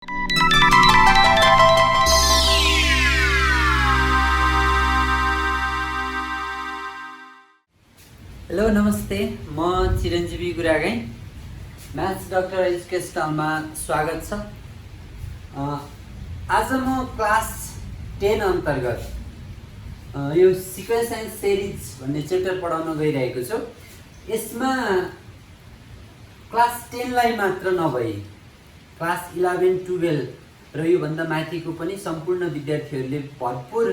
Hello नमस्ते, म चिरञ्जीवी गुरागाई, maths doctor एजुकेसनलमा स्वागत छ। आज म क्लास 10 अन्तर्गत यो सिक्वेन्स एन्ड सिरिज भन्ने च्याप्टर पढाउन गइरहेको छु। यसमा क्लास 10 लाई मात्र नभई क्लास 11, 12 र योभन्दा माथिको पनि सम्पूर्ण विद्यार्थीहरूले भरपुर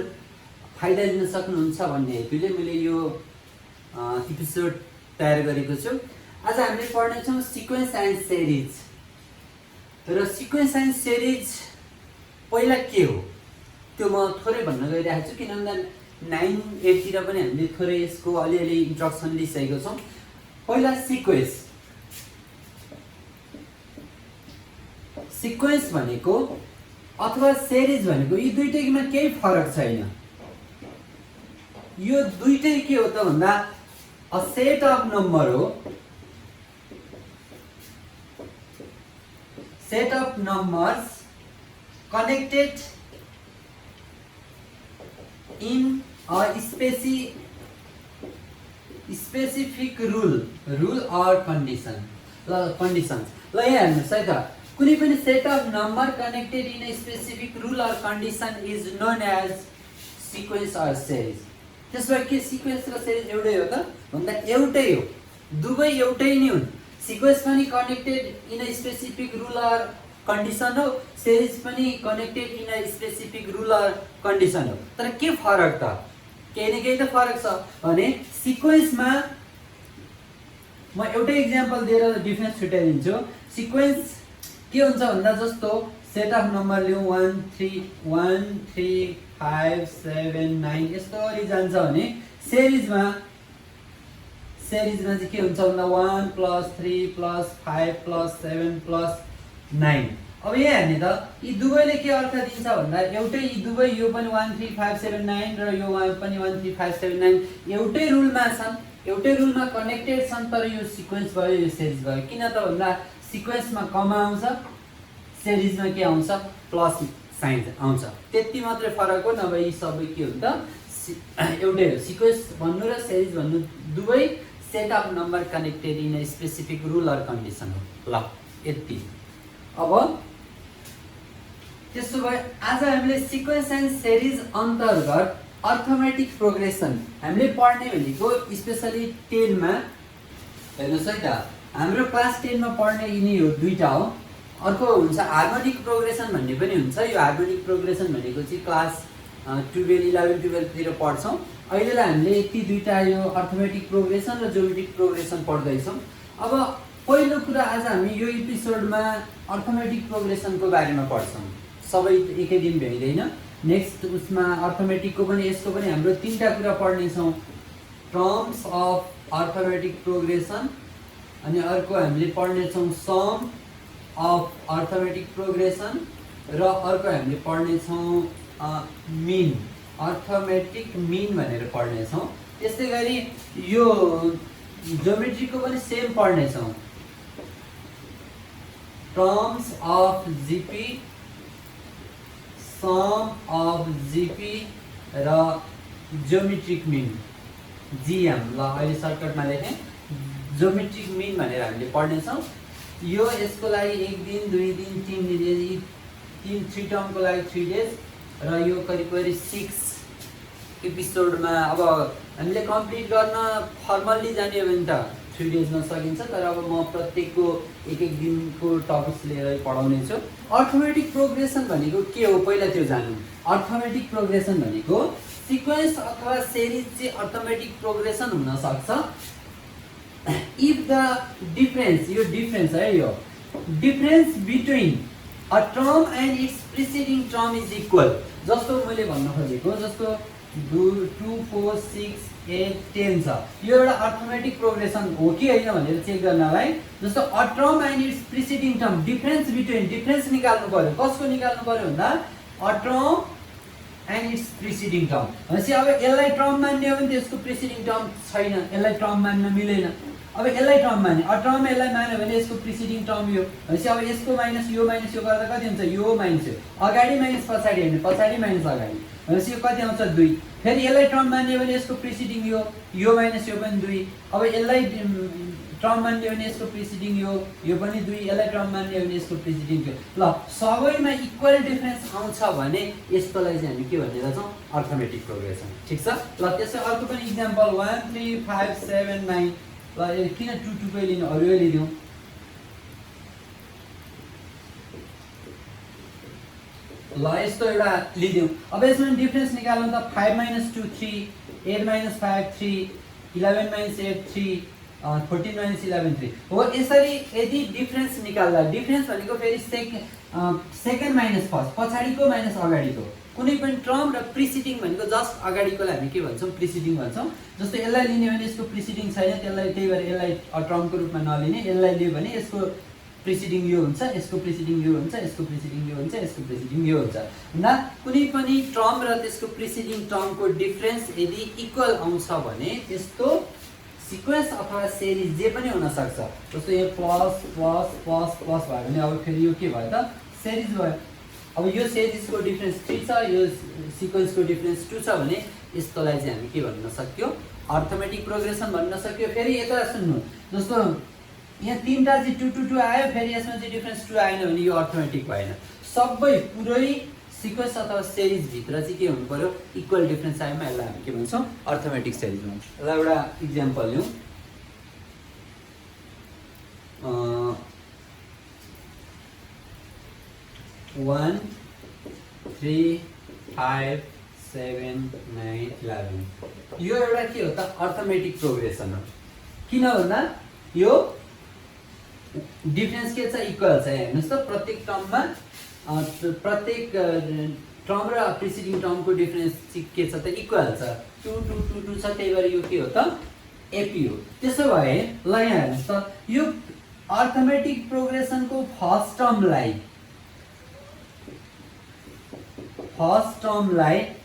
फाइदा लिन सक्नुहुन्छ भन्ने हेतुले मैले यो एपिसोड तयार गरेको छु। आज हामीले पढ्नेछौँ सिक्वेन्स एन्ड सिरिज। र सिक्वेन्स एन्ड सिरिज पहिला के हो त्यो म थोरै भन्न गइरहेको छु, किनभने 9, 8 तिर पनि हामीले थोरै यसको अलिअलि इन्ट्रोडक्सन लिइसकेको छौँ। पहिला सिक्वेन्स भनेको अथवा सिरिज भनेको यी दुईटैमा केही फरक छैन। यो दुईटै के हो त भन्दा a set of number हो, set of numbers connected in a specific rule or conditions। ल यहाँ हेर्नुहोस् है त, कुनै पनि set of number connected in a specific rule or condition is known as sequence or series। त्यसमा के सिक्वेन्स र सिरिज एउटै हो त भन्दा एउटै हो, दुवै एउटै नै हुन्। सिक्वेन्स पनि connected in a specific rule or condition हो, सिरिज पनि connected in a specific rule or condition हो। तर के फरक त, केही न केही त फरक छ भने सिक्वेन्समा म एउटै इक्जाम्पल दिएर डिफरेन्स छुट्याइदिन्छु। सिक्वेन्स के हुन्छ भन्दा जस्तो सेट अफ नम्बर लिउँ 1 3 5 7 9 यस्तो गरी जान्छ भने सिरिजमा चाहिँ के हुन्छ भन्दा 1 + 3 + 5 + 7 + 9। अब यहाँ हेर्ने त यी दुवैले के अर्थ दिन्छ भन्दा एउटै, यी दुवै यो पनि 1 3 5 7 9 र यो पनि 1 3 5 7 9 एउटै रुलमा छन्, एउटै रुलमा कनेक्टेड छन्। तर यो सिक्वेन्स भयो, यो सिरिज भयो। किन त भन्दा सिक्वेन्समा कमा आउँछ, सिरिजमा के आउँछ प्लस साइन आउँछ। त्यति मात्रै फरक हो, नभए यी सबै के हुन्छ एउटै हो। सिक्वेन्स भन्नु र सिरिज भन्नु दुवै set of number connected in a specific rule or condition हो। ल यति। अब त्यसो भए आज हामीले सिक्वेन्स एन्ड सिरिज अन्तर्गत अर्थमेटिक प्रोग्रेसन हामीले पढ्ने भनेको स्पेसली 10 मा हेर्नुहोस् है त, हाम्रो क्लास 10 मा पढ्ने यिनी हो दुईटा हो। अर्को हुन्छ हार्मोनिक प्रोग्रेसन भन्ने पनि हुन्छ। यो हार्मोनिक प्रोग्रेसन भनेको चाहिँ क्लास 11, 12 तिर पढ्छौँ। अहिलेलाई हामीले यति दुईटा यो अर्थमेटिक प्रोग्रेसन र ज्योमेट्रिक प्रोग्रेसन पढ्दैछौँ। अब पहिलो कुरा आज हामी यो एपिसोडमा अर्थमेटिक प्रोग्रेसनको बारेमा पढ्छौँ। सबै एकै दिन भ्याइँदैन। नेक्स्ट उसमा अर्थमेटिकको पनि यसको पनि हाम्रो 3टा कुरा पढ्नेछौँ, टर्म्स अफ अर्थमेटिक प्रोग्रेसन, अनि अर्को हामीले पढ्नेछौँ सम अफ अर्थमेटिक प्रोग्रेसन, र अर्को हामीले पढ्नेछौँ मिन, अर्थमेटिक मिन भनेर पढ्नेछौँ। त्यस्तै गरी यो ज्योमेट्रीको पनि सेम पढ्नेछौँ, terms of GP, sum of GP र ज्योमेट्रिक मिन, जिएम। ल अहिले सर्टकटमा लेखेँ, ज्योमेट्रिक मिन भनेर हामीले पढ्नेछौँ। यो यसको लागि 1 दिन 2 दिन 3 दिन, 3 टर्मको लागि 3 डेज, र यो करिब 6 एपिसोडमा अब हामीले कम्प्लिट गर्न फर्मल्ली जाने हो भने त 3 डेजमा सकिन्छ। तर अब म प्रत्येकको एक दिनको टपिक्स लिएर पढाउने छु। अर्थमेटिक प्रोग्रेसन भनेको के हो पहिला त्यो जान्नु। अर्थमेटिक प्रोग्रेसन भनेको सिक्वेन्स अथवा सिरिज चाहिँ अर्थमेटिक प्रोग्रेसन हुन सक्छ if the difference, यो डिफरेन्स है, यो difference between a term and it's preceding term is equal. जस्तो मैले भन्न खोजेको, जस्तो 2 4 6 8 10 छ, यो एउटा अर्थमेटिक प्रोग्रेसन हो कि होइन भनेर चेक गर्नलाई जस्तो a term and it's preceding term, difference between, difference निकाल्नु पर्यो। कसको निकाल्नु पर्यो भन्दा a term and it's preceding term. भनेपछि अब यसलाई टर्म मान्ने हो भने त्यसको प्रिसिडिङ टर्म छैन, यसलाई टर्म मान्न मिलेन। अब यसलाई टर्म माने, टर्म यसलाई मान्यो भने यसको प्रिसिडिङ टर्म यो भनेपछि अब यसको माइनस यो गर्दा कति हुन्छ, यो माइनस यो, अगाडि माइनस पछाडि होइन, पछाडि माइनस अगाडि भनेपछि यो कति आउँछ 2। फेरि यसलाई टर्म मान्यो भने यसको प्रिसिडिङ यो माइनस यो पनि 2। अब यसलाई टर्म मान्यो भने यसको प्रिसिडिङ यो पनि 2, यसलाई टर्म मान्यो भने यसको प्रिसिडिङ यो। ल सबैमा इक्वल डिफरेन्स आउँछ भने यसकोलाई चाहिँ हामी के भनेर छौँ, अर्थमेटिक प्रोग्रेसन। ठिक छ। ल त्यसै अर्को पनि इक्जाम्पल 1 3 5 7 9। ल किन 2 2 कै लिनु, अरू लिदिउँ। ल यस्तो एउटा लिदिउँ। अब यसमा डिफरेन्स निकाल्नु त 5 - 2 3, 8 - 5 3, 11 - 8 3, 14 - 11 3 हो। यसरी यदि डिफरेन्स निकाल्दा, डिफरेन्स भनेको फेरि सेकेन्ड माइनस फर्स्ट, पछाडिको माइनस अगाडिको कुनै पनि टर्म र प्रिसिडिङ भनेको जस्ट अगाडिकोलाई हामी के भन्छौँ, प्रिसिडिङ भन्छौँ। जस्तो यसलाई लिने भने यसको प्रिसिडिङ छैन, त्यसलाई त्यही भएर यसलाई टर्मको रूपमा नलिने। यसलाई लियो भने यसको प्रिसिडिङ यो हुन्छ, यसको प्रिसिडिङ यो हुन्छ, यसको प्रिसिडिङ यो हुन्छ, यसको प्रिसिडिङ यो हुन्छ। भन्दा कुनै पनि टर्म र त्यसको प्रिसिडिङ टर्मको डिफरेन्स यदि इक्वल आउँछ भने त्यस्तो सिक्वेन्स अथवा सिरिज जे पनि हुन सक्छ। जस्तो यो प्लस प्लस प्लस प्लस भयो भने अब फेरि यो के भयो त, सिरिज भयो। अब यो सिरिजको डिफरेन्स 3 छ, यो सिक्वेन्सको डिफरेन्स 2 छ भने यस्तोलाई चाहिँ हामी के भन्न सक्यो, अर्थमेटिक प्रोग्रेसन भन्न सक्यो। फेरि यता सुन्नु, जस्तो यहाँ 3टा चाहिँ 2 2 2 आयो, फेरि यसमा चाहिँ डिफरेन्स 2 आएन भने यो अर्थमेटिक भएन। सबै पुरै सिक्वेन्स अथवा सिरिज भित्र चाहिँ के हुनु पर्यो, इक्वल डिफरेन्स आएमा यसलाई हामी के भन्छौँ, अर्थमेटिक सिरिज भन्छौँ। यसलाई एउटा इक्जाम्पल लिउँ। 1 3 5 7 9 11 यो एउटा के हो त, अर्थमेटिक प्रोग्रेसन हो। किन भन्दा यो डिफरेन्स के छ, इक्वल छ। हेर्नुहोस् त प्रत्येक टर्ममा प्रत्येक टर्म र प्रिसिडिङ टर्मको डिफरेन्स चाहिँ के छ त, इक्वल छ। 2 2 2 2 छ, त्यही भएर यो के हो त, एपी हो। त्यसो भए ल यहाँ हेर्नुहोस् त, यो अर्थमेटिक प्रोग्रेसनको फर्स्ट टर्मलाई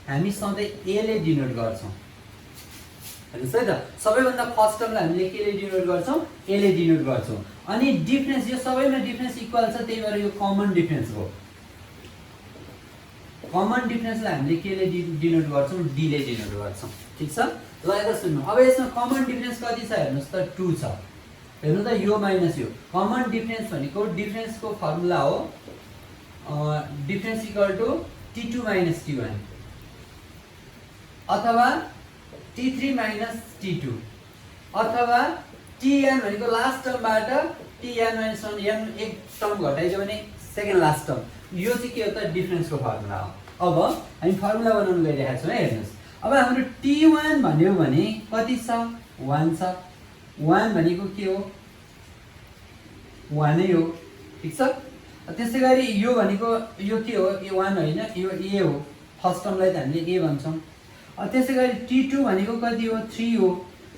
हामी सधैँ ए ले डिनोट गर्छौँ। हेर्नुहोस् है त, सबैभन्दा फर्स्ट टर्मलाई हामीले के ले डिनोट गर्छौँ, ए ले डिनोट गर्छौँ। अनि डिफरेन्स यो सबैमा डिफरेन्स इक्वल छ, त्यही भएर यो कमन डिफरेन्स हो। कमन डिफरेन्सलाई हामीले के ले डिनोट गर्छौँ, डी ले डिनोट गर्छौँ। ठिक छ। ल यता सुन्नु, अब यसमा कमन डिफरेन्स कति छ हेर्नुहोस् त, 2 छ। हेर्नु त यो माइनस यो, कमन डिफरेन्स भनेको डिफरेन्सको फर्मुला हो difference equal to T2 - T1 अथवा T3 - T2 अथवा Tn भनेको लास्ट टर्मबाट Tn - 1 n एक टर्म घटाइदियो भने सेकेन्ड लास्ट टर्म। यो चाहिँ के हो त, डिफरेन्सको फर्मुला हो। अब हामी फर्मुला बनाउन गइरहेका छौँ है। हेर्नुहोस्, अब हाम्रो T1 भन्यो भने कति छ, 1 छ। 1 भनेको के हो, 1 नै हो। ठिक छ। त्यसै गरी यो भनेको यो के हो, ए 1 होइन, यो ए हो। फर्स्ट टर्मलाई त हामीले ए भन्छौँ। त्यसै गरी T2 भनेको कति हो, 3 हो।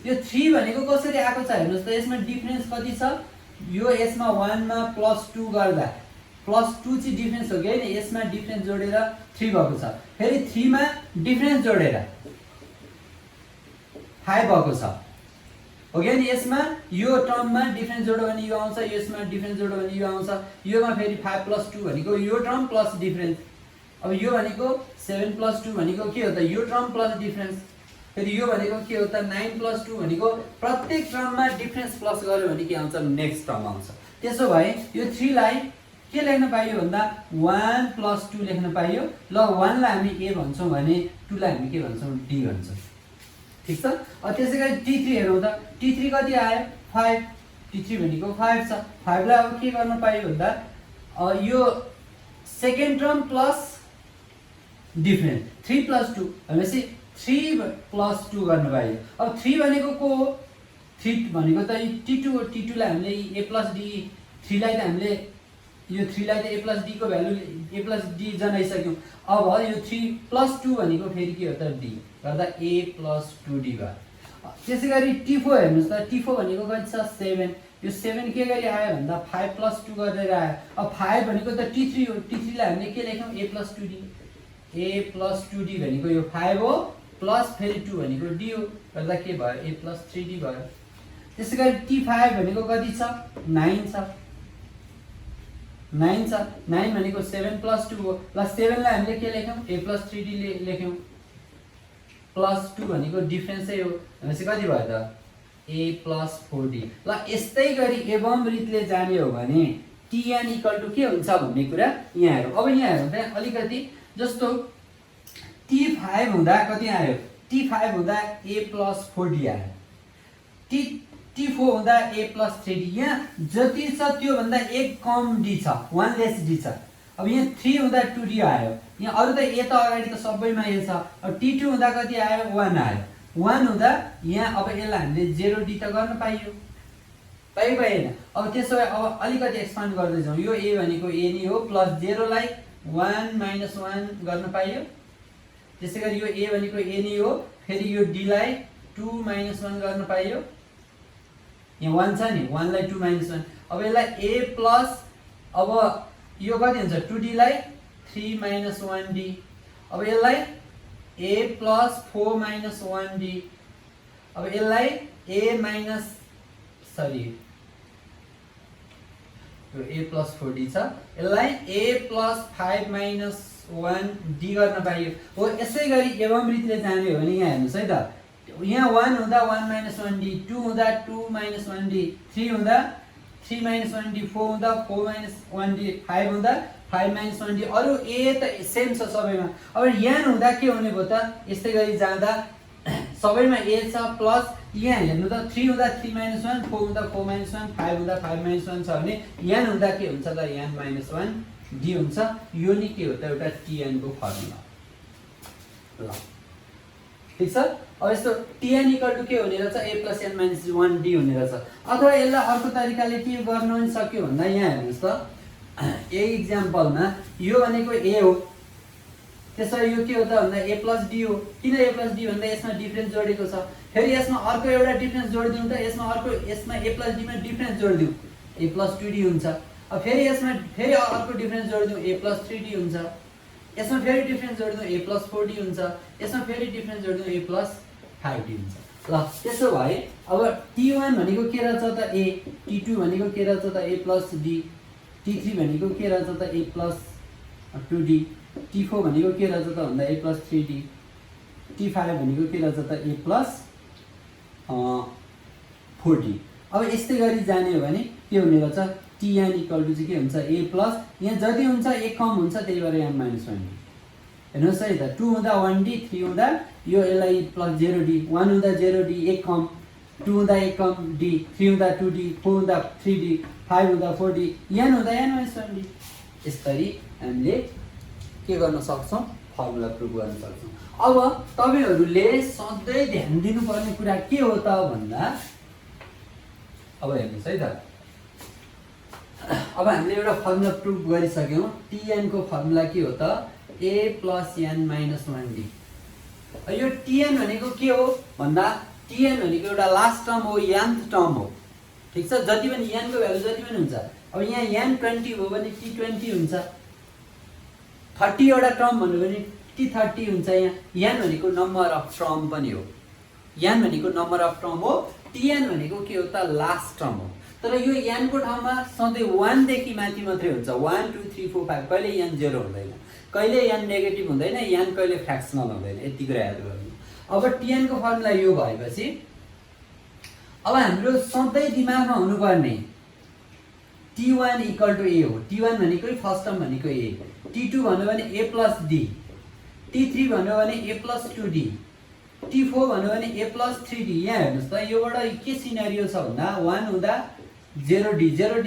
यो 3 भनेको कसरी आएको छ हेर्नुहोस् त, यसमा डिफरेन्स कति छ, यो यसमा 1 मा +2 गर्दा +2 चाहिँ डिफरेन्स हो कि हैन, यसमा डिफरेन्स जोडेर 3 भएको छ। फेरि 3 मा डिफरेन्स जोडेर 5 भएको छ हो कि हैन। यसमा यो टर्ममा डिफरेन्स जोड्यो भने यो आउँछ, यसमा डिफरेन्स जोड्यो भने यो आउँछ। योमा फेरि 5 + 2 भनेको यो टर्म प्लस डिफरेन्स। अब यो भनेको 7 + 2 भनेको के हो त, यो टर्म प्लस डिफरेन्स। फेरि यो भनेको के हो त, 9 + 2 भनेको प्रत्येक टर्ममा डिफरेन्स प्लस गर्यो भने के आउँछ, नेक्स्ट टर्म आउँछ। त्यसो भए यो 3 लाई के लेख्न पाइयो भन्दा 1 + 2 लेख्न पाइयो। ल 1 लाई हामी ए भन्छौँ भने 2 लाई हामी के भन्छौँ, डी भन्छौँ। ठिक छ। त्यसै गरी T3 हेरौँ त, T3 कति आयो, 5। T3 भनेको 5 छ। 5 लाई अब के गर्न पाइयो भन्दा यो सेकेन्ड टर्म प्लस डिफरेन्स 3 + 2 भनेपछि 3 + 2 गर्न पाइयो। अब 3 भनेको को हो, 3 भनेको त T2 हो। T2 लाई हामीले a + d, 3 लाई त हामीले यो 3 लाई त a + d को भ्यालु a + d जनाइसक्यौँ। अब यो 3 + 2 भनेको फेरि के हो त, d गर्दा a + 2d भयो। त्यसै गरी T4 हेर्नुहोस् त, T4 भनेको कति छ, 7। यो 7 के गरी आयो भन्दा 5 + 2 गरेर आयो। अब 5 भनेको त T3 हो। T3 लाई हामीले के लेख्यौँ, a + 2d। a + 2d भनेको यो 5 हो, प्लस फेरि 2 भनेको d हो, गर्दा के भयो, a + 3d भयो। त्यसै गरी T5 भनेको कति छ 9 छ 9 छ 9 भनेको 7 + 2 हो ल 7 लाई हामीले के लेख्यौं a + 3d लेख्यौं प्लस 2 भनेको डिफरेन्स हो भनेपछि कति भयो त a + 4d ल यस्तै गरी एवं रीतले जाने हो भने Tn = के हुन्छ भन्ने कुरा यहाँ हेरौं अब यहाँ हेरौं त अलिकति जस्तो T5 हुँदा कति आयो T5 हुँदा a + 4d आयो T4 हुँदा a + 3d यहाँ जति छ त्यो भन्दा एक कम d छ 1 लेस d छ अब यहाँ 3 हुँदा 2d आयो यहाँ अरु त a त अगाडि त सबैमा a छ अब T2 हुँदा कति आयो 1 आयो 1 हुँदा यहाँ अब यसलाई हामीले 0d त गर्न पाइयो पाएन अब त्यसो भए अब अलिकति एक्सपान्ड गर्दै जाउँ यो a भनेको a नै हो प्लस 0 लाई 1 - 1 गर्न पाइयो त्यसैगरी यो a भनेको a नै हो फेरि यो d लाई 2 - 1 गर्न पाइयो यहाँ 1 छ नि 1 लाई 2 - 1 अब यसलाई a प्लस अब यो कति हुन्छ 2d लाई 3 - 1d अब यसलाई a + 4 - 1d अब यसलाई a माइनस सरी यो a + 4d छ यसलाई a + 5 - 1d गर्न पाइयो हो यसै गरी एवं रीतले जाने हो भने यहाँ हेर्नुस् है त यहाँ 1 हुँदा 1 - 1d 2 हुँदा 2 - 1d 3 हुँदा 3 - 1d 4 हुँदा 4 - 1d 5 हुँदा 5 - 1d अरु a त सेम छ सबैमा अब यहाँ हुँदा के हुने भयो त यस्तै गरी जाँदा सबैमा a छ प्लस यहाँ हेर्नु त 3 हुँदा 3 - 1 4 हुँदा 4 - 1 5 हुँदा 5 - 1 छ भने यहाँ हुँदा के हुन्छ त यहाँ -1 d हुन्छ यो नि के हो त एउटा Tn को फर्मुला ल ठीक छ अब यस्तो Tn = के हुने रहेछ a + n - 1d हुने रहेछ अथवा यसलाई अर्को तरिकाले के गर्न पनि सक्यो भन्दा यहाँ हेर्नुस् त ए एक्जाम्पलमा यो भनेको a हो त्यसैले यो के हो त भन्दा a + d हो किन a + d भन्दा यसमा डिफरेन्स जोडेको छ फेरि यसमा अर्को एउटा डिफरेन्स जोडिदिउँ त यसमा a + d मा डिफरेन्स जोडिदिउँ a + 2d हुन्छ अब फेरि यसमा फेरि अर्को डिफरेन्स जोडिदिउँ a + 3d हुन्छ यसमा फेरि डिफरेन्स जोडिदिउँ a + 4d हुन्छ यसमा फेरि डिफरेन्स जोडिदिउँ a + 5d हुन्छ ल त्यसो भए अब T1 भनेको के रहेछ त a T2 भनेको के रहेछ त a + d T3 भनेको के रहेछ त a + 2d T4 भनेको के रहेछ त भन्दा a + 3d T5 भनेको के रहेछ त a + 4d अब यस्तै गरी जाने हो भने के हुने रहेछ Tn = चाहिँ के हुन्छ a प्लस यहाँ जति हुन्छ एक कम हुन्छ त्यही भएर n - 1d हेर्नुस् है त 2 हुँदा 1d 3 हुँदा यो यसलाई प्लस 0d 1 हुँदा 0d एक कम 2 हुँदा एक कम d 3 हुँदा 2d 4 हुँदा 3d 5 हुँदा 4d n हुँदा n - 1d यसरी हामीले के गर्न सक्छौं फर्मुला प्रुफ गर्न सक्छौं अब तपाईहरुले सधैं ध्यान दिनुपर्ने कुरा के हो त भन्दा अब हेर्नुस् है त अब हामीले एउटा फर्मुला प्रुफ गरिसक्यौं Tn को फर्मुला के हो त a + n - 1d यो Tn भनेको के हो भन्दा Tn भनेको एउटा लास्ट टर्म हो nth टर्म हो ठीक छ जति पनि n को भ्यालु जति पनि हुन्छ अब यहाँ n 20 हो भने T20 हुन्छ 30 वटा टर्म भन्नु भने T30 हुन्छ यहाँ n भनेको नम्बर अफ टर्म पनि हो n भनेको नम्बर अफ टर्म हो Tn भनेको के हो त लास्ट टर्म हो तर यो n को ठाउँमा सधैं 1 देखि माथि मात्रै हुन्छ 1 2 3 4 5 कहिले n 0 हुँदैन कहिले n नेगेटिभ हुँदैन n कहिले फ्र्याक्सनल हुँदैन यति कुरा याद गर्नु अब Tn को फर्मुला यो भएपछि अब हाम्रो सधैं दिमागमा हुनुपर्ने T1 = a हो T1 भनेको फर्स्ट टर्म भनेको a T2 भन्नु भने a + d T3 भन्नु भने a + 2d T4 भन्नु भने a + 3d यहाँ हेर्नुस् त योबाट के सिनेरियो छ भन्दा 1 हुँदा 0d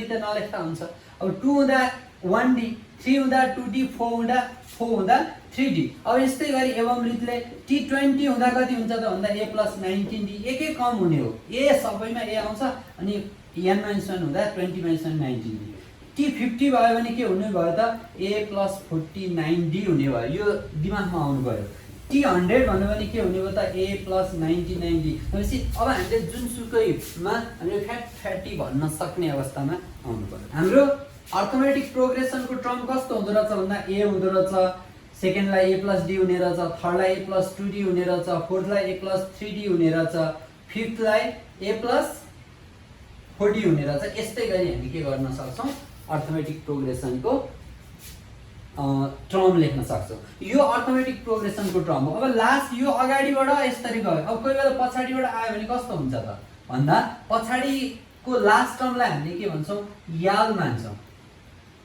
त नलेख्दा हुन्छ अब 2 हुँदा 1d 3 हुँदा 2d 4 हुँदा 3d अब यस्तै गरी एवं रीतले T20 हुँदा कति हुन्छ त भन्दा a + 19d एकै कम हुने हो a सबैमा a आउँछ अनि n - 1 हुँदा 20 - 1 19d T50 भयो भने के हुने भयो त a + 49d हुने भयो यो दिमागमा आउनु पर्यो T100 भन्नु भने के हुने भयो त a + 99d भनेपछि अब हामीले जुनसुकैमा हामीले फ्याटी भन्न सक्ने अवस्थामा आउनु पर्यो हाम्रो अर्थमेटिक प्रोग्रेसनको टर्म कस्तो हुँदो रहेछ भन्दा a हुँदो रहेछ सेकेन्डलाई a + d हुने रहेछ थर्डलाई a + 2d हुने रहेछ फोर्थलाई a + 3d हुने रहेछ फिफ्थलाई a + 40 हुने रहेछ। यस्तै गरी हामी के गर्न सक्छौँ, अर्थमेटिक प्रोग्रेसनको टर्म लेख्न सक्छौँ। यो अर्थमेटिक प्रोग्रेसनको टर्म हो। अब लास्ट यो अगाडिबाट यसरी गयो, अब कोही बेला पछाडिबाट आयो भने कस्तो हुन्छ त भन्दा पछाडिको लास्ट टर्मलाई हामीले के भन्छौँ, याल मान्छौँ।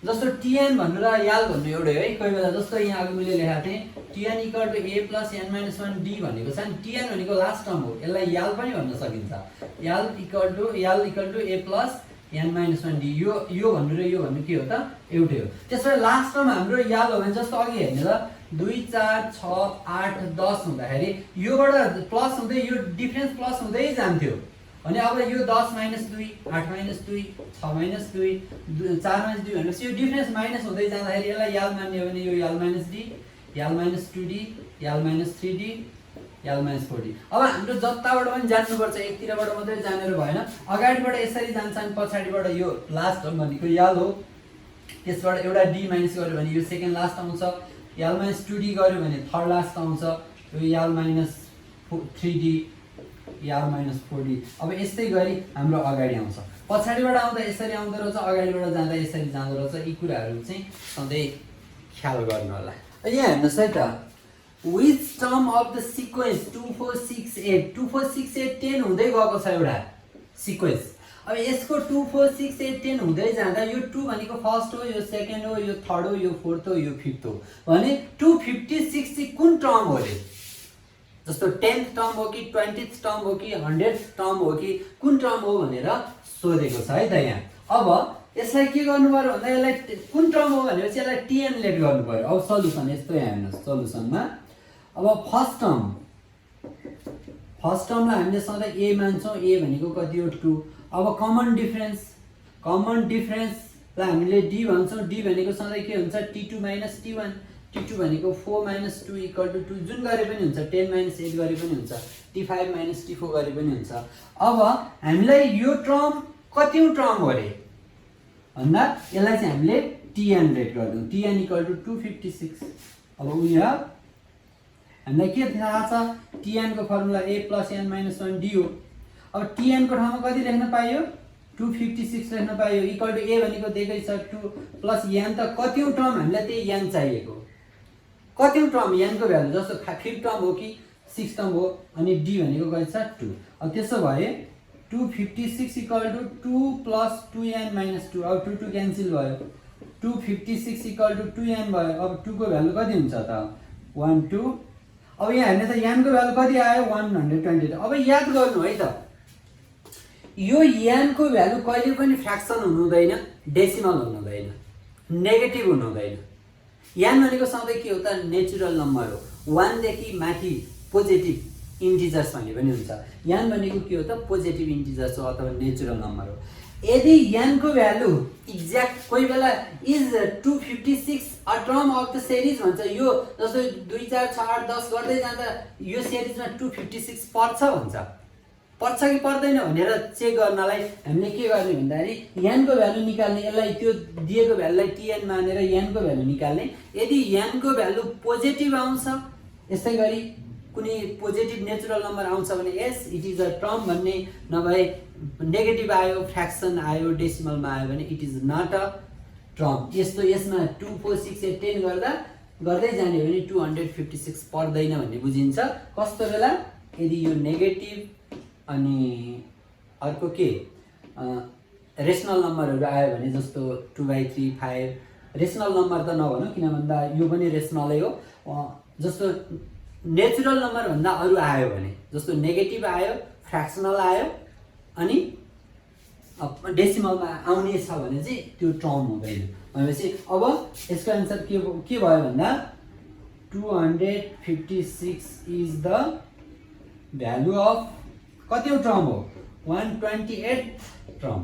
जस्तो टिएन भन्नु र याल भन्नु एउटै है। कोही बेला जस्तो यहाँ अघि मैले लेखाएको थिएँ T N equal to A plus N minus 1 D भनेको छ नि, टिएन भनेको लास्ट टर्म हो, यसलाई याल पनि भन्न सकिन्छ। याल equal to A plus N minus 1 D, यो भन्नु र यो भन्नु के हो त, एउटै हो। त्यसपछि लास्ट टर्म हाम्रो याल हो भने जस्तो अघि हेर्ने ल 2 4 6 8 10 हुँदाखेरि योबाट प्लस हुँदै यो डिफरेन्स प्लस हुँदै जान्थ्यो भने अब यो 10 माइनस 2 8 माइनस 2 6 माइनस 2 4 माइनस 2 भनेपछि यो डिफरेन्स माइनस हुँदै जाँदाखेरि यसलाई याल मान्ने हो भने यो याल माइनस डी, याल माइनस 2d, याल माइनस 3d, याल माइनस 4d। अब हाम्रो जताबाट पनि जान्नुपर्छ, एकतिरबाट मात्रै जानेर भएन। अगाडिबाट यसरी जान्छ अनि पछाडिबाट यो लास्ट टर्म भनेको याल हो, त्यसबाट एउटा डी माइनस गर्यो भने यो सेकेन्ड लास्ट आउँछ, याल माइनस 2d गर्यो भने थर्ड लास्ट आउँछ, यो याल माइनस 3d, याल माइनस 4d। अब यस्तै गरी हाम्रो अगाडि आउँछ, पछाडिबाट आउँदा यसरी आउँदो रहेछ, अगाडिबाट जाँदा यसरी जाँदो रहेछ। यी कुराहरू चाहिँ सधैँ ख्याल गर्नु होला। यहाँ हेर्नुहोस् है त, which term of the sequence 2 4 6 8 2 4 6 8 10 हुँदै गएको छ एउटा सिक्वेन्स। अब यसको 2 4 6 8 10 हुँदै जाँदा यो 2 भनेको फर्स्ट हो, यो सेकेन्ड हो, यो थर्ड हो, यो फोर्थ हो, यो फिफ्थ हो भने 256 चाहिँ कुन टर्म हो रे? जस्तो 10th टर्म हो कि 20th टर्म हो कि 100th टर्म हो कि कुन टर्म हो भनेर सोधेको छ है त यहाँ। अब यसलाई के गर्नु पर्यो भन्दा यसलाई कुन टर्म हो भनेपछि यसलाई टिएन लेट गर्नु पर्यो। अब सल्युसन यस्तो यहाँ हेर्नुहोस्, सल्युसनमा अब फर्स्ट टर्मलाई हामीले सधैँ ए मान्छौँ, ए भनेको कति हो 2। अब कमन डिफरेन्सलाई हामीले डी भन्छौँ, डी भनेको सधैँ के हुन्छ t2 माइनस t1, t2 भनेको 4 माइनस 2 इक्वल टु 2 जुन गरे पनि हुन्छ, 10 माइनस 8 गरे पनि हुन्छ, t5 माइनस t4 गरे पनि हुन्छ। अब हामीलाई यो टर्म कतिौँ टर्म हो अरे भन्दा यसलाई चाहिँ हामीले टिएन रेट गरिदिउँ, टिएन इक्वल टु 256। अब यहाँ हामीलाई के थाहा छ, टिएनको formula A plus N minus 1 D हो। अब टिएनको ठाउँमा कति लेख्न पाइयो, 256 लेख्न पाइयो, इक्वल टु ए भनेको दिएकै छ 2 प्लस एन, त कतिौँ टर्म हामीलाई त्यही एन चाहिएको, कतिौँ टर्म एनको भ्यालु, जस्तो 5th टर्म हो कि 6th टर्म हो, अनि डी भनेको कति छ 2। अब त्यसो भए 256 equal to 2 plus 2n minus 2, अब 2 क्यान्सल भयो, 256 इक्वल टु 2n भयो। अब 2 को भ्यालु कति हुन्छ त 1 2। अब यहाँ हेर्ने त n को भ्यालु कति आयो 120। अब याद गर्नु है त, यो n को भ्यालु कहिले पनि फ्र्याक्सन हुनु हुँदैन, डेसिमल हुनु हुँदैन, नेगेटिभ हुनु हुँदैन। n भनेको सधैँ के हो त, नेचुरल नम्बर हो। 1 देखि माथि पोजिटिभ इन्टिजर्स भन्ने पनि हुन्छ। n भनेको के हो त, पोजिटिभ इन्टिजर्स हो अथवा नेचुरल नम्बर हो। यदि n को भ्यालु एक्ज्याक्ट कोही बेला is 256 a term of the series भन्छ, यो जस्तो 2 4 6 8 10 गर्दै जाँदा यो सिरिजमा 256 पर्छ भन्छ, पर्छ कि पर्दैन भनेर चेक गर्नलाई हामीले के गर्ने भन्दाखेरि n को भ्यालु निकाल्ने, यसलाई त्यो दिएको भ्यालुलाई टिएन मानेर n को भ्यालु निकाल्ने। यदि n को भ्यालु पोजिटिभ आउँछ, यसै गरी कुनै पोजिटिभ नेचुरल नम्बर आउँछ भने yes it is a term भन्ने, नभए नेगेटिभ आयो, फ्र्याक्सन आयो, डेसिमलमा आयो भने it is not a term. यस्तो यसमा 2 4 6 8 10 गर्दै जाने हो भने 256 पर्दैन भन्ने बुझिन्छ। कस्तो बेला, यदि यो नेगेटिभ अनि अर्को के रेसनल नम्बरहरू आयो भने, जस्तो 2/3 5 रेसनल नम्बर त नभनौँ किन भन्दा यो पनि रेसनलै हो, जस्तो नेचुरल नम्बर भन्दा अरू आयो भने, जस्तो नेगेटिभ आयो, फ्र्याक्सनल आयो अनि डेसिमलमा आउने छ भने चाहिँ त्यो टर्म हुँदैन भनेपछि अब यसको आन्सर के भयो भन्दा 256 इज द भ्यालु अफ कतिौँ टर्म हो, 128th टर्म।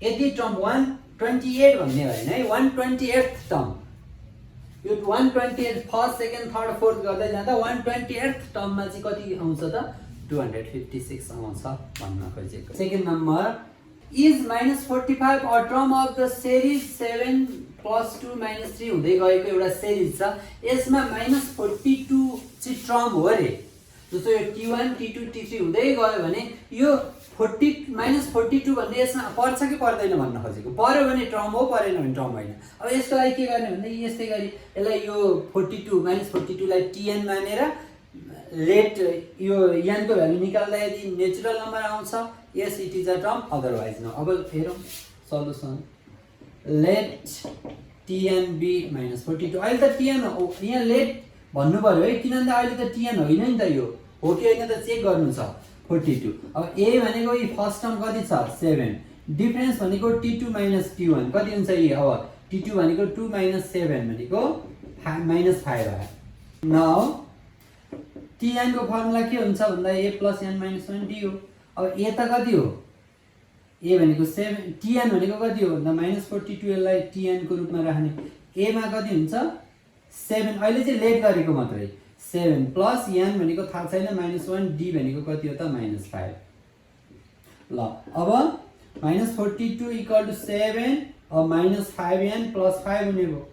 यति टर्म 128 भन्ने होइन है, 128th टर्म। यो 128 फर्स्ट सेकेन्ड थर्ड फोर्थ गर्दै जाँदा 128th टर्ममा चाहिँ कति आउँछ त 256 आउँछ भन्न खोजेको। Second number, is -45 a term of the series 7 + 2 - 3 हुँदै गएको एउटा सिरिज छ, यसमा -42 चाहिँ टर्म हो अरे। जस्तो यो t1 t2 t3 हुँदै गयो भने यो -42 भन्ने यसमा पर्छ कि पर्दैन भन्न खोजेको। पर्यो भने टर्म हो, परेन भने टर्म होइन। अब यसको लागि के गर्ने भन्दा यस्तै गरी यसलाई यो 42 -42 लाई tn मानेर लेट यो n को भ्यालु निकाल्दा यदि नेचुरल नम्बर आउँछ, yes it is a term, otherwise no. अब हेरौँ सल्युसन। Late tn be -42। अहिले त tn हो, यहाँ लेट भन्नु पर्यो है, किनभने अहिले त tn होइन नि त, यो हो कि होइन त चेक गर्नु छ। 42। अब a भनेको यी फर्स्ट टर्म कति छ 7, डिफरेन्स भनेको t2 - t1 कति हुन्छ यी। अब t2 भनेको 2 - 7 भनेको -5 आयो। नाउ tn को फर्मुला के हुन्छ भन्दा a + n - 1 d हो। अब a त कति हो, a भनेको 7, tn भनेको कति हो भन्दा -42 यसलाई tn को रूपमा राख्ने। a मा कति हुन्छ 7, अहिले चाहिँ लेट गरेको मात्रै 7 प्लस n भनेको थाहा छैन -1 d भनेको कति हो त -5। ल अब -42 = 7 अब -5n + 5 हुने भयो,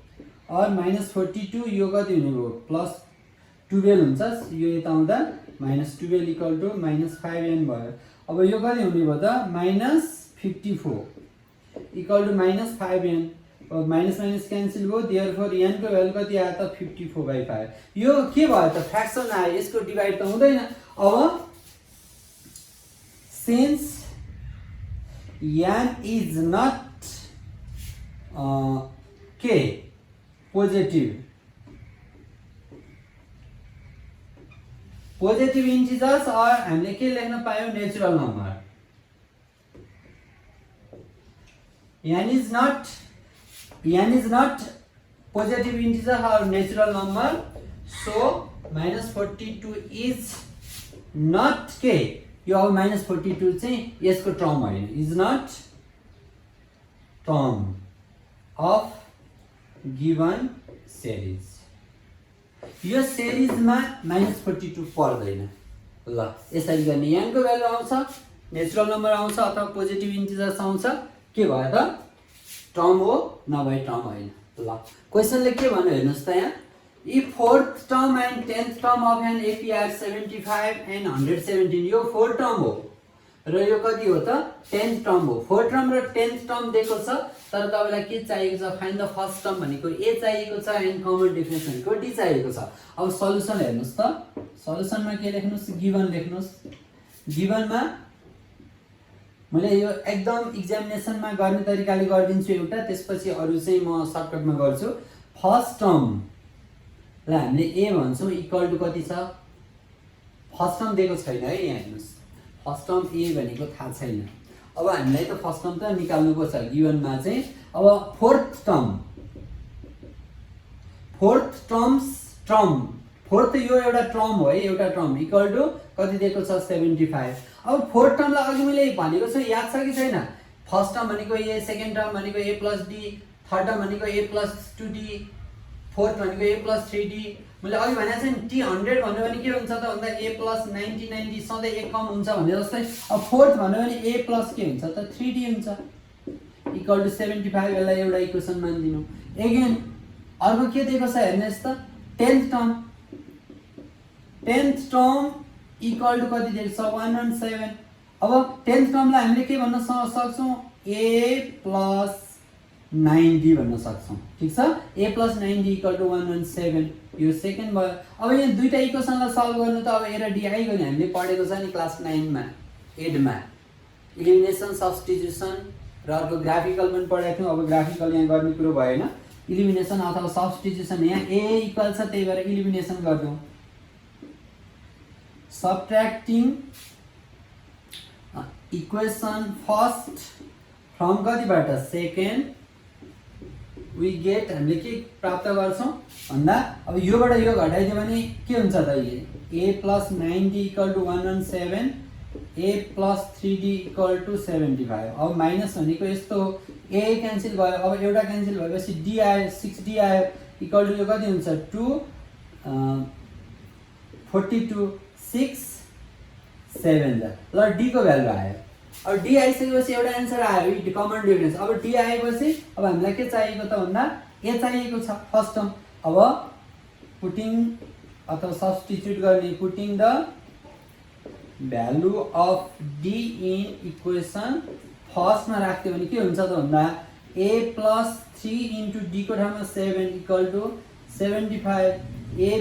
और -42 यो कति हुने भयो +12 हुन्छ, यो यता आउँदा -12 = -5n भयो। अब यो कति हुने भयो त -54 = -5n। अब माइनस माइनस क्यान्सल भयो, देयरफोर n को भ्यालु कति आयो त 54/5। यो के भयो त फ्र्याक्सन आयो, यसको डिभाइड त हुँदैन। अब सिन्स n इज नट के पोजिटिभ इन्टिजर्स, और हामीले के लेख्न पायौं natural number. n is not positive integer or natural number, so -42 is not के यो। अब -42 चाहिँ यसको टर्म होइन, is not term of given series। यो सेरिजमा -42 पर्दैन। ल यसरी गर्ने, n को भ्यालु आउँछ, नेचुरल नम्बर आउँछ अथवा पोजिटिभ इन्टिजर्स आउँछ, के भयो त टर्म हो नभए टर्म होइन। ल क्वेसनले के भन्यो हेर्नुस् त यहाँ, if fourth term and 10th term of an AP are 75 and 117, यो फोर्थ टर्म हो र यो कति हो त 10th टर्म हो। फोर्थ टर्म र 10th टर्म दिएको छ, तर तपाईलाई के चाहिएको छ, फाइन्ड द फर्स्ट टर्म भनेको a चाहिएको छ एन्ड कमन डिफरेन्स भनेको d चाहिएको छ। अब सल्युसन हेर्नुस् त, सल्युसनमा के लेख्नुस्, गिवन लेख्नुस्। गिवनमा मैले यो एकदम एक्जामिनेसनमा गर्ने तरिकाले गरिदिन्छु एउटा, त्यसपछि अरु चाहिँ म सर्टकटमा गर्छु। फर्स्ट टर्म ल हामीले a भन्छौं इक्वल टु कति छ, फर्स्ट टर्म दिएको छैन है, यहाँ हेर्नुस् फर्स्ट टर्म a भनेको थाहा छैन। अब हामीलाई त फर्स्ट टर्म त निकाल्नु पर्छ गिवनमा चाहिँ। अब फोर्थ यो एउटा टर्म हो है, एउटा टर्म इक्वल टु कति दिएको छ 75। अब फोर्थ टर्मलाई अघि मैले भनेको छु, याद छ कि छैन, फर्स्ट टर्म भनेको a, सेकेन्ड टर्म भनेको a + d, थर्ड टर्म भनेको a + 2d, फोर्थ भनेको a + 3d। मैले अघि भनेको छु नि t100 भन्यो भने के हुन्छ त भन्दा a + 90 सधैँ एक कम हुन्छ भने जस्तै। अब फोर्थ भन्यो भने a + के हुन्छ त 3d हुन्छ इक्वल टु 75। यसलाई एउटा इक्वेसन मानिदिनु। अगेन अर्को के दिएको छ हेर्नुस् त, 10th टर्म इक्वल टु कति दिएको छ 117। अब 10th टर्मलाई हामीले के भन्न सक्छौं, a + 9d भन्न सक्छौं, ठीक छ। a + 9d इक्वल टु 117, यो सेकेन्ड भयो। अब यहाँ दुईटा इक्वेसनलाई सल्भ गर्नु त अब a र d आइगयो नि, हामीले पढेको छ नि क्लास 9 मा 8 मा इलिमिनेसन सब्स्टिट्युसन र अर्को ग्राफिकल पनि पढाएको थियौं। अब ग्राफिकल यहाँ गर्ने कुरो भएन, इलिमिनेसन अथवा सब्स्टिट्युसन। यहाँ a इक्वल छ, त्यही भएर इलिमिनेसन गर्छौं। सबट्र्याक्टिङ इक्वेसन फर्स्ट फ्रम कतिबाट सेकेन्ड, वी गेट, हामीले के प्राप्त गर्छौं भन्दा अब योबाट यो घटाइदियो भने के हुन्छ त, a + 9d equal to 117, a + 3d equal to 75। अब माइनस भनेको यस्तो हो, a क्यान्सल भयो, अब एउटा क्यान्सल भएपछि d आयो, 6d आयो इक्वल टु यो कति हुन्छ 2 42 6 7 ल d को भ्यालु आयो। अब d आइसकेपछि एउटा आन्सर आयो, कमन डिफरेन्स। अब d आएपछि अब हामीलाई के चाहिएको त भन्दा a चाहिएको छ फर्स्ट टर्म। अब पुटिङ अथवा सब्स्टिट्युट गर्ने, putting the value of D in equation फर्स्टमा राख्यो भने के हुन्छ त भन्दा a प्लस 3 इन्टु डी को ठाउँमा 7 इक्वल टु 75 a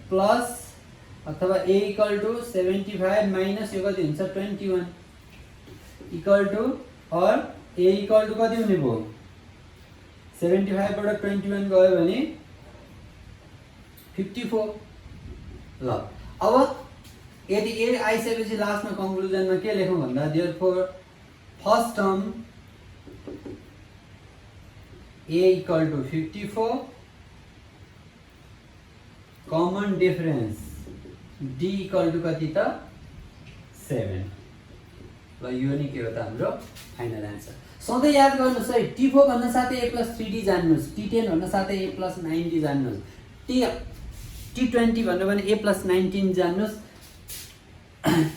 प्लस अथवा a इक्वल टु 75 माइनस यो कति हुन्छ 21 इक्वल टु और a इक्वल टु कति हुने भयो 75 बाट 21 गयो भने 54 ल अब यदि a आइसकेपछि लास्टमा कन्क्लुजनमा के लेखौँ भन्दा therefore first term a equal to 54 common difference d equal to कति त 7 ल यो नि के हो त हाम्रो फाइनल आन्सर सधैँ याद गर्नुस् है t4 भन्न साथै a + 3d जान्नुस् t10 भन्न साथै a + 9d जान्नुस् t20 भन्नु भने a + 19 जान्नुस्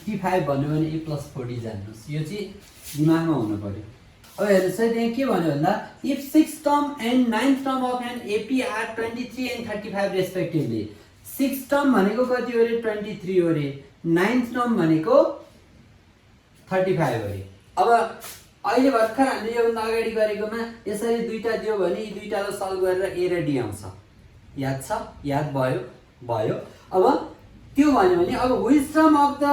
t5 भन्नु भने a + 4d जान्नुस् यो चाहिँ दिमागमा हुनु पर्यो अब हेर्नुस् है त्यहाँ के भन्यो भन्दा if 6th term and 9th term of an AP are 23 and 35 respectively 6th term भनेको कति हो रे 23 हो रे 9th टर्म भनेको 35 हो रे अब अहिले भर्खर हामीले योभन्दा अगाडि गरेकोमा यसरी दुईटा दियो भने यी दुईटालाई सल्भ गरेर a र d आउँछ याद छ याद भयो अब त्यो भन्यो भने अब which term of the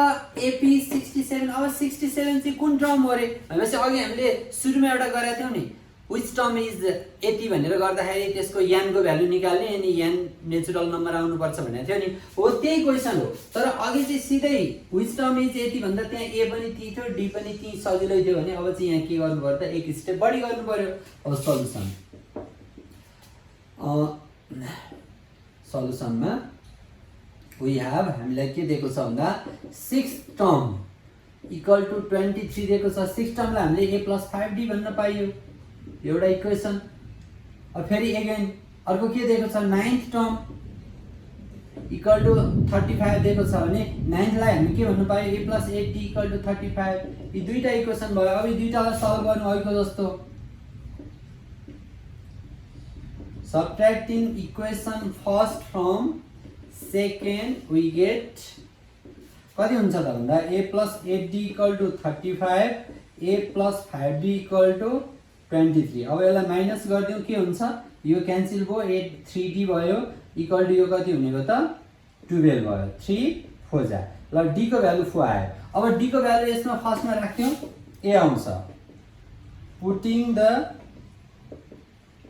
AP 67 अब 67 चाहिँ कुन टर्म हो रे भनेपछि अघि हामीले सुरुमा एउटा गरेका थियौ नि व्हिच टर्म इज यति भनेर गर्दाखेरि त्यसको n को भ्यालु निकाल्ने अनि n नेचुरल नम्बर आउनु पर्छ भनेको थियो नि हो त्यही क्वेशन हो तर अघि चाहिँ सिधै व्हिच टर्म इज यति भन्दा त्यहाँ a पनि त्यही थियो d पनि त्यही सजिलै थियो भने अब चाहिँ यहाँ के गर्नु पर्यो त एक स्टेप बढी गर्नु पर्यो अब सल्युसनमा we have हामीलाई के दिएको छ भन्दा 6th टर्म इक्वल टु 23 दिएको छ 6th टर्मलाई हामीले a + 5d भन्न पाइयो एउटा इक्वेसन अब फेरि अगेन अर्को के दिएको छ 9th टर्म इक्वल टु 35 दिएको छ भने 9th लाई हामी के भन्नु पायो a + 8d इक्वल टु 35 यी दुईटा इक्वेसन भयो अब यी दुईटालाई सल्भ गर्नु अघिको जस्तो subtracting equation first from second we get कति हुन्छ त भन्दा a + 8d equal to 35 a + 5d equal to 23 अब यसलाई माइनस गर्दियौ के हुन्छ यो क्यान्सल भयो 8 3d भयो इक्वल टु यो कति हुने भयो त 12 भयो 3 4 जा ल d को भ्यालु 4 आयो अब d को भ्यालु यसमा फर्स्टमा राख्यौ a आउँछ putting the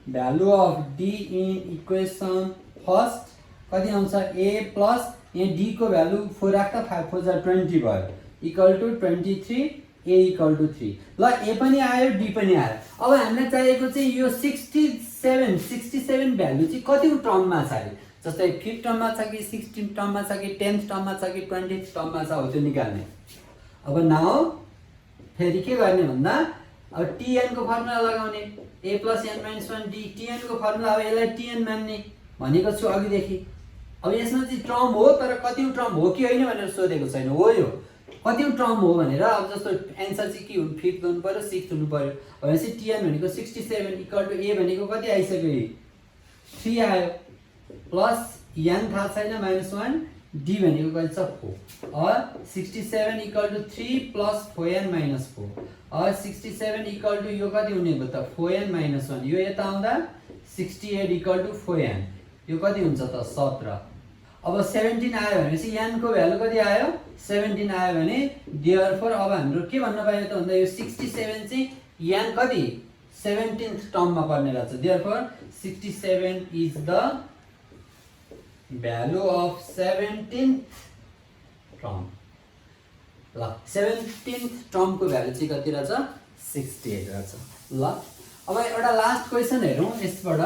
value of d in equation first कति आउँछ a प्लस यहाँ d को भ्यालु 4 राख्दा 5 4 जा 20 भयो equal to 23 a equal to 3 ल a पनि आयो d पनि आयो अब हामीलाई चाहिएको चाहिँ यो 67 भ्यालु चाहिँ कति टर्ममा छ अरे जस्तै 5th टर्ममा छ कि 16th टर्ममा छ कि 10th टर्ममा छ कि 20th टर्ममा छ हो त्यो निकाल्ने अब नाउ फेरि के गर्ने भन्दा अब tn को फर्मुला लगाउने a + n - 1d tn को फर्मुला अब यसलाई tn मान्ने भनेको छु अघिदेखि अब यसमा चाहिँ टर्म हो तर कति टर्म हो कि होइन भनेर सोधेको छैन हो यो कति टर्म हो भनेर अब जस्तो एन्सर चाहिँ के हुनु 5th हुनु पर्यो 6th हुनु पर्यो भनेपछि tn भनेको 67 इक्वल टु a भनेको कति आइसक्यो 3 आयो प्लस n थाहा छैन -1 d भनेको कति छ 4 और 67 इक्वल टु 3 प्लस 4n - 4 और 67 इक्वल टु यो कति हुने भयो त 4n - 1 यो यता आउँदा 68 इक्वल टु 4n यो कति हुन्छ त 17 अब 17 आयो भनेपछि n को भ्यालु कति आयो 17 आयो भने देयरफोर अब हाम्रो के भन्न पाइयो त भन्दा यो 67 चाहिँ n कति 17th टर्ममा पर्ने रहेछ therefore 67 is the value of 17th term ल 17th टर्मको भ्यालु चाहिँ कति रहेछ 68 रहेछ ल अब एउटा लास्ट क्वेशन हेरौँ यसबाट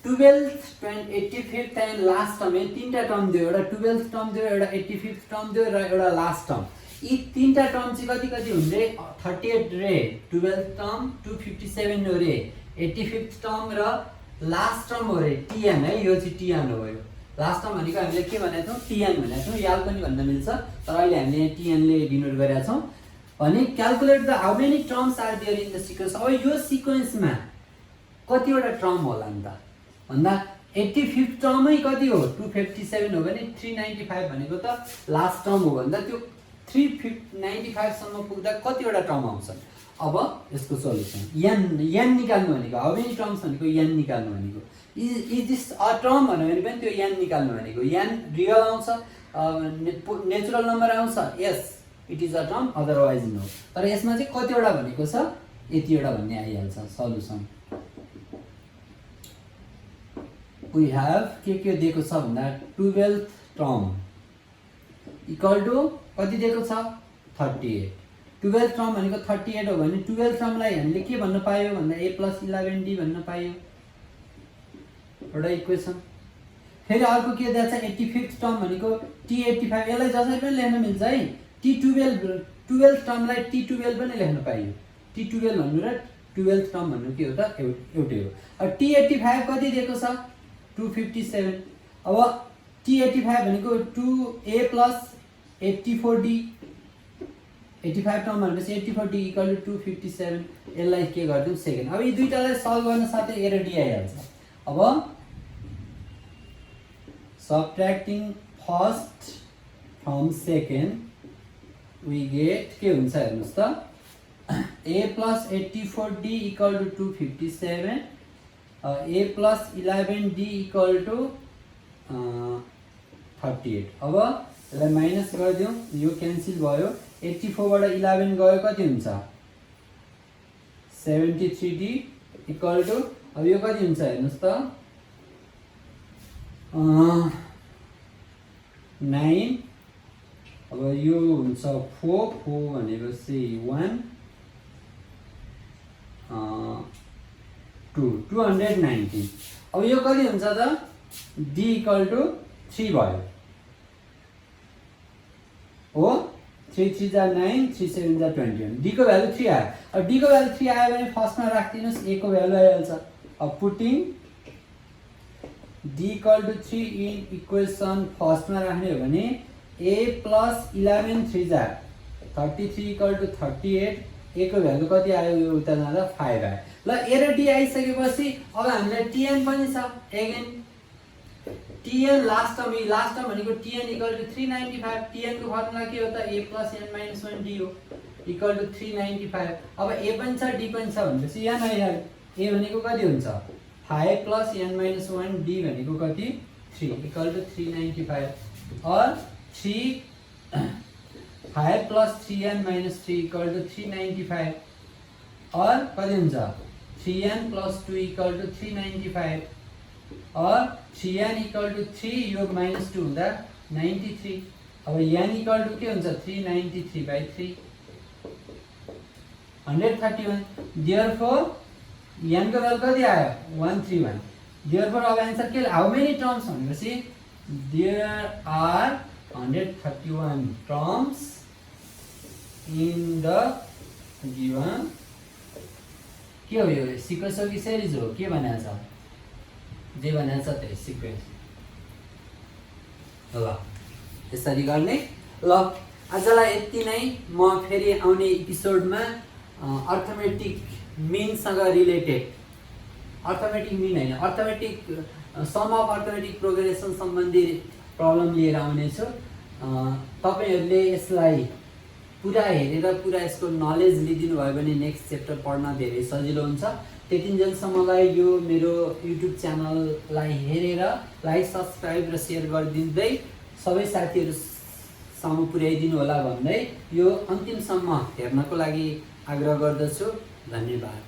12th 85th and last term यो तीनटा टर्म दियो एउटा 12th टर्म दियो एउटा 85th टर्म दियो र एउटा लास्ट टर्म यी तीनटा टर्म चाहिँ कति कति हुन् रे 38 रे 12th टर्म 257 हो रे 85th टर्म र लास्ट टर्म हो रे tn है यो चाहिँ tn हो यो लास्ट टर्म भनेको हामीले के भनेको थियौ tn भनेको थियौ याद पनि भन्न मिल्छ तर अहिले हामीले tn ले डिनोट गरेका छौं भने calculate the how many terms are there in the sequence अब यो सिक्वेन्समा कतिवटा टर्म होला नि त भन्दा 85th टर्मै कति हो 257 हो भने 395 भनेको त लास्ट टर्म हो भन्दा त्यो 395 सम्म पुग्दा कतिवटा टर्म आउँछ। अब यसको सल्युसन n निकाल्नु भनेको हाउ मेनी टर्म्स भनेको n निकाल्नु भनेको इज दिस अ टर्म भन्यो भने पनि त्यो n निकाल्नु भनेको n रियल आउँछ नेचुरल नम्बर आउँछ yes it is a term otherwise no. तर यसमा चाहिँ कतिवटा भनेको छ यतिवटा भन्ने आइहाल्छ सल्युसन। वी हेभ के दिएको छ भन्दा 12th टर्म इक्वल टु कति दिएको छ 38। 12th टर्म भनेको 38 हो भने 12th टर्मलाई हामीले के भन्न पायो भन्दा a + 11d भन्न पायो एउटा इक्वेसन। फेरि अर्को के दिएको छ 85th टर्म भनेको t85 यसलाई जसरी पनि लेख्न मिल्छ है। t12th टर्मलाई t12 पनि लेख्न पाइयो। t12 भन्नु र 12th टर्म भन्नु के हो त एउटै हो। अब t85 कति दिएको छ 257। अब t85 भनेको 2a + 84d 85 टर्म भनेपछि 84d = 257 यसलाई के गर्दियौ सेकेन्ड। अब यी दुईटालाई सल्भ गर्न साथै a र d आइहाल्छ। अब subtracting first from second we get के हुन्छ हेर्नुस् त a + 84d = 257 a + 11d = 38। अब यसलाई माइनस गरिदिउँ यो क्यान्सल भयो 84 बाट 11 गयो कति हुन्छ 73d = अब यो कति हुन्छ हेर्नुस् त 9। अब यो हुन्छ 4 भनेपछि 1 219। अब यो कति हुन्छ त d = 3 भयो हो 3 3 जा 9 3 7 जा 21 d को भ्यालु 3 आयो। अब d को भ्यालु 3 आयो भने फर्स्टमा राख्दिनुस् a को भ्यालु आइहाल्छ। अब पुटिङ d = 3 इन इक्वेसन फर्स्टमा राख्ने हो भने a + 11 3 जा 33 = 38 a को भ्यालु कति आयो यो उता जाँदा 5 आयो। ल a र d आइसकेपछि अब हामीलाई tn पनि छ अगेन tn लास्ट टर्म भनेको tn = 395 tn को फर्मुला के हो त a + n - 1d हो = 395। अब a पनि छ d पनि छ भनेपछि n आइहाल्यो। a भनेको कति हुन्छ 5 + n - 1d भनेको कति 3 = 395 और 3 5 + 3n - 3 = 395 और कति हुन्छ 3n + 2 = 395 और 3n = 3 योग -2 हुँदा 93। अब n = के हुन्छ 393/3 131। देयरफोर n को भ्यालु कति आयो 131। देयरफोर अब आन्सर के हाउ मेनी टर्म्स भनेपछि there are 131 terms in the given के हो यो सिक्वेन्स हो कि सिरिज हो के भनेको छ जे भनेको छ त्यही सिक्वेन्स। ल यसरी गर्ने। ल आजलाई यति नै। म फेरि आउने एपिसोडमा अर्थमेटिक मिनसँग रिलेटेड अर्थमेटिक मिन हैन arithmetic sum of arithmetic progression सम्बन्धी प्रब्लम लिएर आउनेछु। तपाईहरुले यसलाई पुरा हेरेर पुरा यसको नलेज लिदिनु भयो भने नेक्स्ट च्याप्टर पढ्न धेरै सजिलो हुन्छ। त्यतिन्जेलसम्मलाई यो मेरो युट्युब च्यानललाई हेरेर लाइक सब्स्क्राइब र शेयर गरिदिँदै सबै साथीहरु सामु पुर्याइदिनु होला भन्दै यो अन्तिमसम्म हेर्नको लागि आग्रह गर्दछु। धन्यवाद।